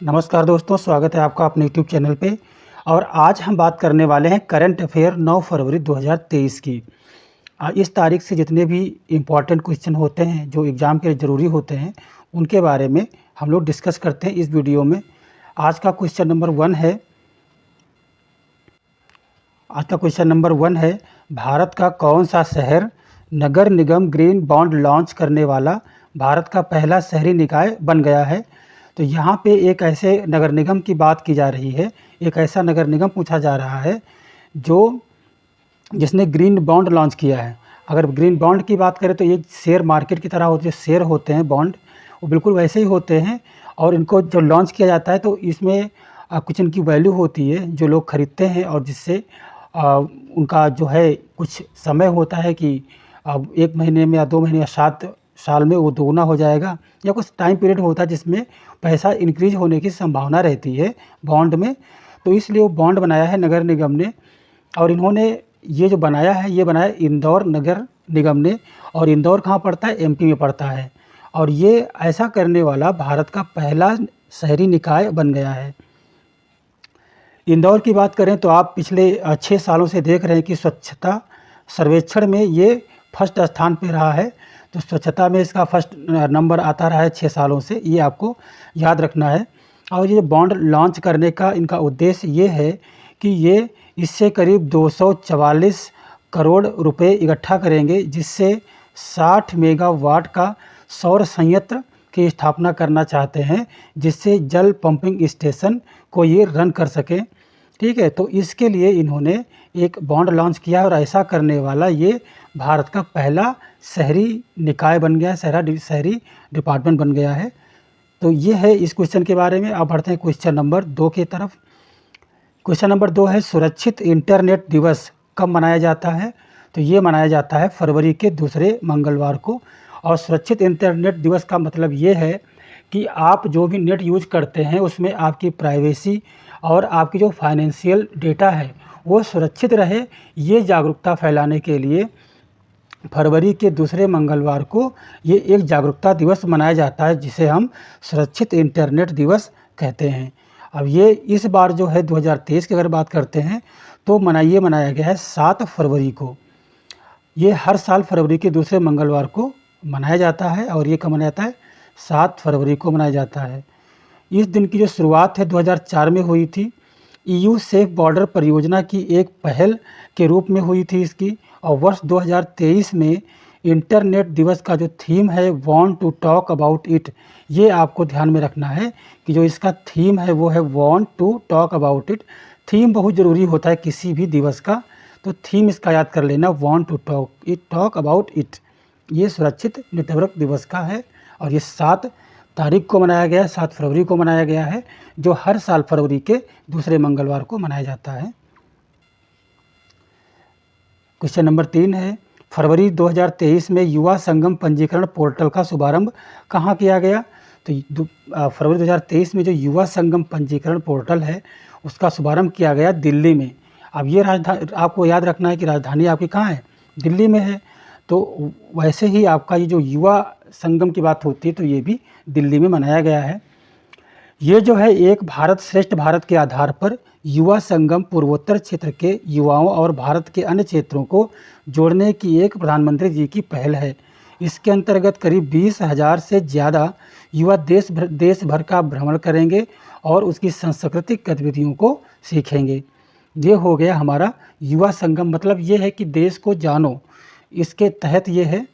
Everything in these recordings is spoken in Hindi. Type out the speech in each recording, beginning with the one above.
नमस्कार दोस्तों, स्वागत है आपका अपने यूट्यूब चैनल पे। और आज हम बात करने वाले हैं करंट अफेयर 9 फरवरी 2023 की। इस तारीख से जितने भी इम्पॉर्टेंट क्वेश्चन होते हैं जो एग्ज़ाम के लिए ज़रूरी होते हैं उनके बारे में हम लोग डिस्कस करते हैं इस वीडियो में। आज का क्वेश्चन नंबर वन है भारत का कौन सा शहर नगर निगम ग्रीन बॉन्ड लॉन्च करने वाला भारत का पहला शहरी निकाय बन गया है। तो यहाँ पे एक ऐसे नगर निगम की बात की जा रही है, एक ऐसा नगर निगम पूछा जा रहा है जिसने ग्रीन बॉन्ड लॉन्च किया है। अगर ग्रीन बॉन्ड की बात करें तो ये शेयर मार्केट की तरह होते, शेयर होते हैं बॉन्ड, वो बिल्कुल वैसे ही होते हैं। और इनको जो लॉन्च किया जाता है तो इसमें कुछ इनकी वैल्यू होती है जो लोग खरीदते हैं, और जिससे उनका जो है कुछ समय होता है कि 1 महीने में या 2 महीने या 7 साल में वो दोगुना हो जाएगा, या कुछ टाइम पीरियड होता है जिसमें पैसा इंक्रीज होने की संभावना रहती है बॉन्ड में। तो इसलिए वो बॉन्ड बनाया है नगर निगम ने, और इन्होंने ये जो बनाया है ये बनाया इंदौर नगर निगम ने। और इंदौर कहाँ पड़ता है? एमपी में पड़ता है। और ये ऐसा करने वाला भारत का पहला शहरी निकाय बन गया है। इंदौर की बात करें तो आप पिछले 6 सालों से देख रहे हैं कि स्वच्छता सर्वेक्षण में ये फर्स्ट स्थान पे रहा है। तो स्वच्छता में इसका फर्स्ट नंबर आता रहा है 6 सालों से, ये आपको याद रखना है। और ये बॉन्ड लॉन्च करने का इनका उद्देश्य ये है कि ये इससे करीब 244 करोड़ रुपए इकट्ठा करेंगे, जिससे 60 मेगावाट का सौर संयंत्र की स्थापना करना चाहते हैं, जिससे जल पंपिंग स्टेशन को ये रन कर सकें। ठीक है, तो इसके लिए इन्होंने एक बॉन्ड लॉन्च किया, और ऐसा करने वाला ये भारत का पहला शहरी निकाय बन गया, शहरी डिपार्टमेंट बन गया है। तो ये है इस क्वेश्चन के बारे में। अब बढ़ते हैं क्वेश्चन नंबर 2 की तरफ। क्वेश्चन नंबर 2 है सुरक्षित इंटरनेट दिवस कब मनाया जाता है? तो ये मनाया जाता है फरवरी के दूसरे मंगलवार को। और सुरक्षित इंटरनेट दिवस का मतलब ये है कि आप जो भी नेट यूज करते हैं उसमें आपकी प्राइवेसी और आपकी जो फाइनेंशियल डेटा है वो सुरक्षित रहे, ये जागरूकता फैलाने के लिए फरवरी के दूसरे मंगलवार को ये एक जागरूकता दिवस मनाया जाता है, जिसे हम सुरक्षित इंटरनेट दिवस कहते हैं। अब ये इस बार जो है 2023 की अगर बात करते हैं तो मनाया गया है 7 फरवरी को। ये हर साल फरवरी के दूसरे मंगलवार को मनाया जाता है, और ये कब मनाया जाता है? 7 फरवरी को मनाया जाता है। इस दिन की जो शुरुआत है 2004 में हुई थी। EU सेफ बॉर्डर परियोजना की एक पहल के रूप में हुई थी इसकी। और वर्ष 2023 में इंटरनेट दिवस का जो थीम है want to talk about it, ये आपको ध्यान में रखना है कि जो इसका थीम है वो है want to talk about it. Theme बहुत ज़रूरी होता है किसी भी दिवस का, तो थीम इसका याद कर लेना, want to talk about it. ये सुरक्षित नेटवर्क दिवस का है, और ये 7 तारीख को मनाया गया है, 7 फरवरी को मनाया गया है, जो हर साल फरवरी के दूसरे मंगलवार को मनाया जाता है। क्वेश्चन नंबर 3 है फरवरी 2023 में युवा संगम पंजीकरण पोर्टल का शुभारंभ कहाँ किया गया? तो फरवरी 2023 में जो युवा संगम पंजीकरण पोर्टल है उसका शुभारंभ किया गया दिल्ली में। अब ये राजधानी आपको याद रखना है कि राजधानी आपकी कहाँ है? दिल्ली में है। तो वैसे ही आपका ये जो युवा संगम की बात होती है तो ये भी दिल्ली में मनाया गया है। ये जो है एक भारत श्रेष्ठ भारत के आधार पर युवा संगम पूर्वोत्तर क्षेत्र के युवाओं और भारत के अन्य क्षेत्रों को जोड़ने की एक प्रधानमंत्री जी की पहल है। इसके अंतर्गत करीब 20,000 से ज़्यादा युवा देश भर का भ्रमण करेंगे और उसकी सांस्कृतिक गतिविधियों को सीखेंगे। ये हो गया हमारा युवा संगम, मतलब ये है कि देश को जानो। इसके तहत ये है।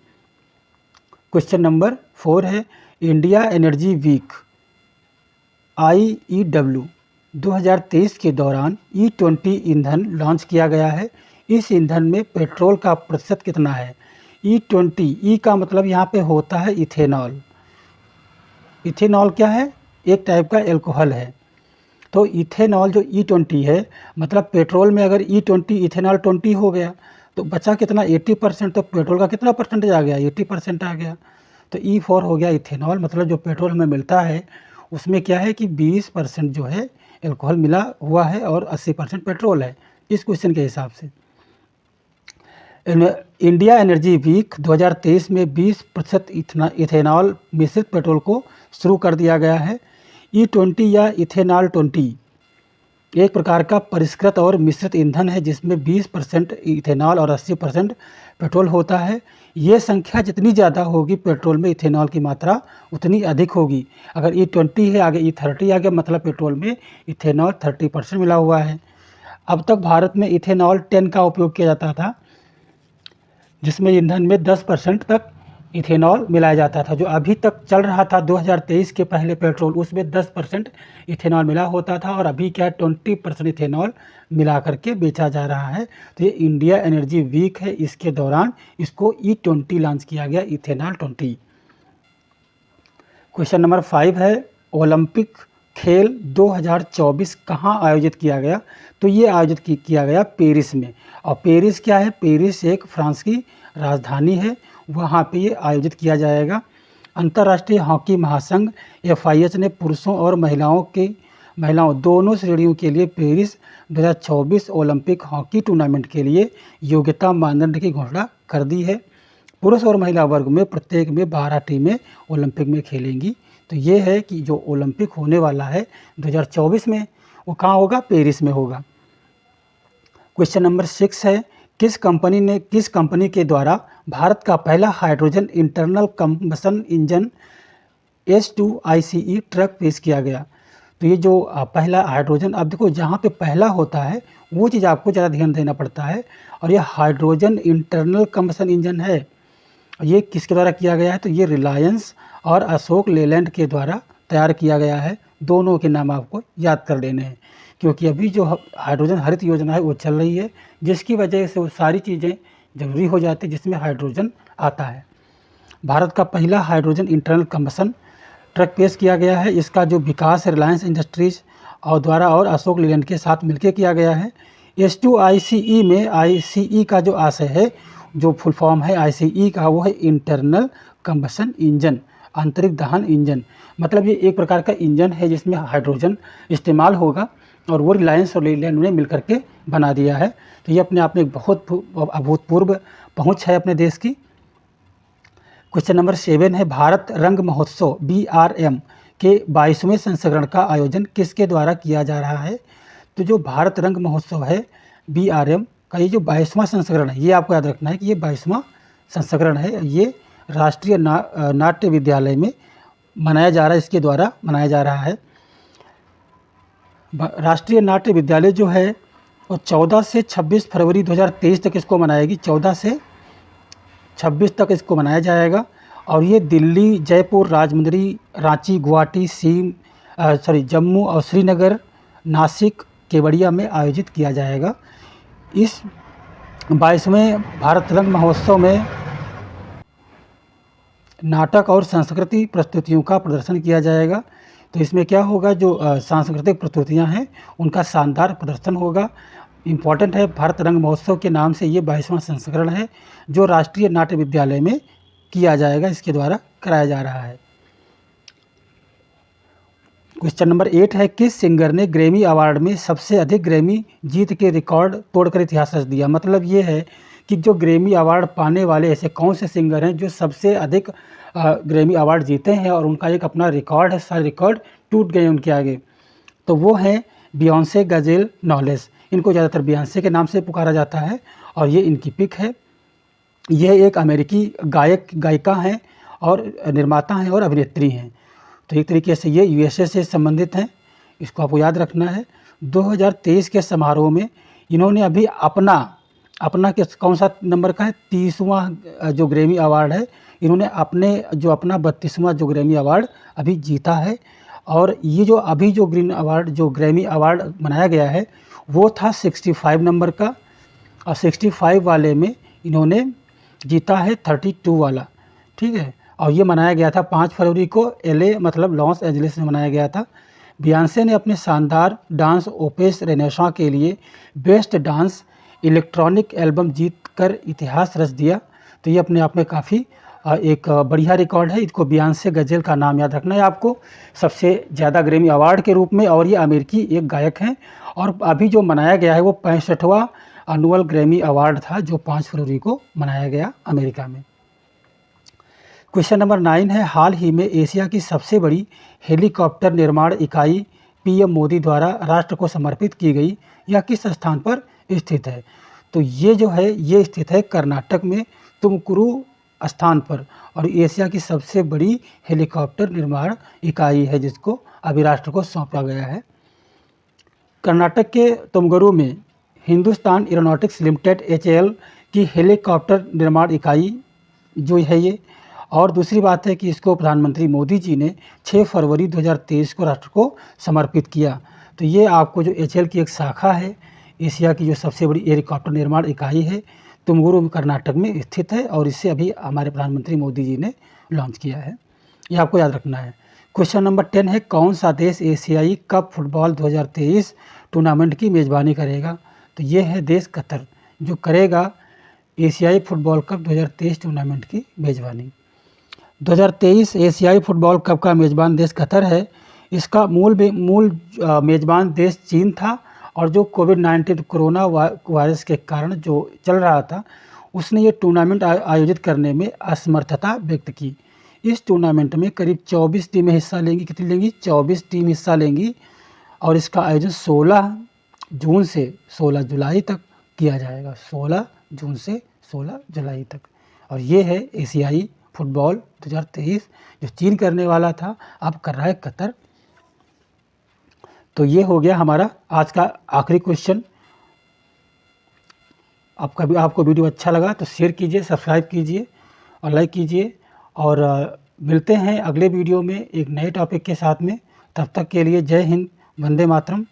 क्वेश्चन नंबर 4 है इंडिया एनर्जी वीक IEW 2023 के दौरान E20 ईंधन लॉन्च किया गया है। इस ईंधन में पेट्रोल का प्रतिशत कितना है? E20, ई का मतलब यहाँ पे होता है इथेनॉल। इथेनॉल क्या है? एक टाइप का एल्कोहल है। तो इथेनॉल जो E20 है, मतलब पेट्रोल में अगर E20 इथेनॉल 20 हो गया तो बचा कितना? 80%। तो पेट्रोल का कितना परसेंटेज आ गया? 80% आ गया। तो E4 हो गया इथेनॉल, मतलब जो पेट्रोल हमें मिलता है उसमें क्या है कि 20% जो है एल्कोहल मिला हुआ है और 80% पेट्रोल है, इस क्वेश्चन के हिसाब से। इंडिया एनर्जी वीक 2023 में 20% इथेनॉल मिश्रित पेट्रोल को शुरू कर दिया गया है। E20 या इथेनॉल 20 एक प्रकार का परिष्कृत और मिश्रित ईंधन है जिसमें 20% इथेनॉल और 80% पेट्रोल होता है। ये संख्या जितनी ज़्यादा होगी पेट्रोल में इथेनॉल की मात्रा उतनी अधिक होगी। अगर E20 है, आगे E30 आ गया, मतलब पेट्रोल में इथेनॉल 30% मिला हुआ है। अब तक भारत में इथेनॉल 10 का उपयोग किया जाता था, जिसमें ईंधन में 10% तक इथेनॉल मिलाया जाता था। जो अभी तक चल रहा था 2023 के पहले पेट्रोल, उसमें 10% इथेनॉल मिला होता था और अभी क्या 20% इथेनॉल मिला करके बेचा जा रहा है। तो ये इंडिया एनर्जी वीक है, इसके दौरान इसको E20 लॉन्च किया गया, इथेनॉल 20। क्वेश्चन नंबर 5 है, ओलंपिक खेल 2024 कहाँ आयोजित किया गया? तो ये आयोजित किया गया पेरिस में। और पेरिस क्या है? पेरिस एक फ्रांस की राजधानी है, वहाँ पे ये आयोजित किया जाएगा। अंतर्राष्ट्रीय हॉकी महासंघ FIH ने पुरुषों और महिलाओं दोनों श्रेणियों के लिए पेरिस 2024 ओलंपिक हॉकी टूर्नामेंट के लिए योग्यता मानदंड की घोषणा कर दी है। पुरुष और महिला वर्ग में प्रत्येक में 12 टीमें ओलंपिक में खेलेंगी। तो ये है कि जो ओलंपिक होने वाला है 2024 में, वो कहाँ होगा? पेरिस में होगा। क्वेश्चन नंबर 6 है, किस कंपनी के द्वारा भारत का पहला hydrogen internal combustion engine H2ICE truck पेश किया गया? तो ये जो पहला हाइड्रोजन, अब देखो जहाँ पे पहला होता है वो चीज़ आपको ज़्यादा ध्यान देना पड़ता है। और ये हाइड्रोजन इंटरनल कंबशन इंजन है, ये किसके द्वारा किया गया है? तो ये रिलायंस और अशोक लेलैंड के द्वारा तैयार किया गया है। दोनों के नाम आपको याद कर लेने हैं, क्योंकि अभी जो हाइड्रोजन हरित योजना है वो चल रही है, जिसकी वजह से वो सारी चीज़ें ज़रूरी हो जाती है जिसमें हाइड्रोजन आता है। भारत का पहला हाइड्रोजन इंटरनल कंबशन ट्रक पेश किया गया है। इसका जो विकास रिलायंस इंडस्ट्रीज और द्वारा और अशोक लेलैंड के साथ मिलकर किया गया है। H2ICE में ICE का जो आशय है, जो फुल फॉर्म है ICE का, वो है इंटरनल कंबशन इंजन, आंतरिक दहन इंजन। मतलब ये एक प्रकार का इंजन है जिसमें हाइड्रोजन इस्तेमाल होगा, और वो रिलायंस और लेलैंड ने मिलकर के बना दिया है। तो ये अपने आप में एक बहुत अभूतपूर्व पहुँच है अपने देश की। क्वेश्चन नंबर 7 है, भारत रंग महोत्सव BRM के 22वें संस्करण का आयोजन किसके द्वारा किया जा रहा है? तो जो भारत रंग महोत्सव है BRM का ये जो 22वां संस्करण है, ये आपको याद रखना है कि ये 22वां संस्करण है। ये राष्ट्रीय नाट्य विद्यालय में मनाया जा रहा है, इसके द्वारा मनाया जा रहा है। राष्ट्रीय नाट्य विद्यालय जो है वो 14 से 26 फरवरी 2023 तक इसको मनाएगी। 14 से 26 तक इसको मनाया जाएगा। और ये दिल्ली, जयपुर, राजमुंदरी, रांची, गुवाहाटी, जम्मू और श्रीनगर, नासिक, केवड़िया में आयोजित किया जाएगा। इस 22वें भारत रंग महोत्सव में नाटक और सांस्कृतिक प्रस्तुतियों का प्रदर्शन किया जाएगा। तो इसमें क्या होगा, जो सांस्कृतिक प्रस्तुतियां हैं उनका शानदार प्रदर्शन होगा। इम्पॉर्टेंट है, भारत रंग महोत्सव के नाम से ये 22वां संस्करण है जो राष्ट्रीय नाट्य विद्यालय में किया जाएगा, इसके द्वारा कराया जा रहा है। क्वेश्चन नंबर 8 है, किस सिंगर ने ग्रैमी अवार्ड में सबसे अधिक ग्रैमी जीत के रिकॉर्ड तोड़कर इतिहास रच दिया? मतलब ये है कि जो ग्रैमी अवार्ड पाने वाले ऐसे कौन से सिंगर हैं जो सबसे अधिक ग्रैमी अवार्ड जीते हैं और उनका एक अपना रिकॉर्ड है, सारे रिकॉर्ड टूट गए उनके आगे। तो वो हैं बियॉन्से, गज़ेल, नॉलेज। इनको ज़्यादातर बियॉन्से के नाम से पुकारा जाता है और ये इनकी पिक है। यह एक अमेरिकी गायिका हैं और निर्माता हैं और अभिनेत्री हैं। तो एक तरीके से ये USA से संबंधित हैं, इसको आपको याद रखना है। 2023 के समारोह में इन्होंने अभी अपना कौन सा नंबर का है, 30वां जो ग्रैमी अवार्ड है, इन्होंने अपना 32वां जो ग्रैमी अवार्ड अभी जीता है। और ये जो ग्रैमी अवार्ड मनाया गया है वो था 65 नंबर का, और 65 वाले में इन्होंने जीता है 32 वाला, ठीक है। और ये मनाया गया था 5 फरवरी को LA मतलब लॉस एंजलिस में मनाया गया था। बियॉन्से ने अपने शानदार डांस ओपेस रेनेसां के लिए बेस्ट डांस इलेक्ट्रॉनिक एल्बम जीत कर इतिहास रच दिया। तो ये अपने आप में काफ़ी एक बढ़िया रिकॉर्ड है। इसको बियॉन्से गज़ेल का नाम याद रखना है आपको, सबसे ज़्यादा ग्रैमी अवार्ड के रूप में। और ये अमेरिकी एक गायक हैं। और अभी जो मनाया गया है वो 65वां एनुअल ग्रैमी अवार्ड था जो 5 फरवरी को मनाया गया अमेरिका में। क्वेश्चन नंबर 9 है, हाल ही में एशिया की सबसे बड़ी हेलीकॉप्टर निर्माण इकाई पीएम मोदी द्वारा राष्ट्र को समर्पित की गई, यह किस स्थान पर स्थित है? तो ये जो है ये स्थित है कर्नाटक में तुमकुरू स्थान पर, और एशिया की सबसे बड़ी हेलीकॉप्टर निर्माण इकाई है जिसको अभी राष्ट्र को सौंपा गया है। कर्नाटक के तुमकुरू में हिंदुस्तान एरोनॉटिक्स लिमिटेड HAL की हेलीकॉप्टर निर्माण इकाई जो है ये, और दूसरी बात है कि इसको प्रधानमंत्री मोदी जी ने 6 फरवरी 2023 को राष्ट्र को समर्पित किया। तो ये आपको जो HAL की एक शाखा है, एशिया की जो सबसे बड़ी हेलीकॉप्टर निर्माण इकाई है, तुमकुरू कर्नाटक में स्थित है, और इसे अभी हमारे प्रधानमंत्री मोदी जी ने लॉन्च किया है। ये आपको याद रखना है। क्वेश्चन नंबर 10 है, कौन सा देश एशियाई कप फुटबॉल 2023 टूर्नामेंट की मेज़बानी करेगा? तो ये है देश कतर, जो करेगा एशियाई फुटबॉल कप 2023 टूर्नामेंट की मेज़बानी। 2023 एशियाई फुटबॉल कप का मेज़बान देश कतर है। इसका मूल मेज़बान देश चीन था, और जो कोविड-19 कोरोना वायरस के कारण जो चल रहा था, उसने ये टूर्नामेंट आयोजित करने में असमर्थता व्यक्त की। इस टूर्नामेंट में करीब 24 टीमें हिस्सा लेंगी। कितनी लेंगी? 24 टीम हिस्सा लेंगी, और इसका आयोजन 16 जून से 16 जुलाई तक किया जाएगा। 16 जून से 16 जुलाई तक। और ये है एशियाई फुटबॉल 2023 जो चीन करने वाला था, अब कर रहा है कतर। तो ये हो गया हमारा आज का आखिरी क्वेश्चन। आपको वीडियो अच्छा लगा तो शेयर कीजिए, सब्सक्राइब कीजिए और लाइक कीजिए, और मिलते हैं अगले वीडियो में एक नए टॉपिक के साथ में। तब तक के लिए जय हिंद, वंदे मातरम।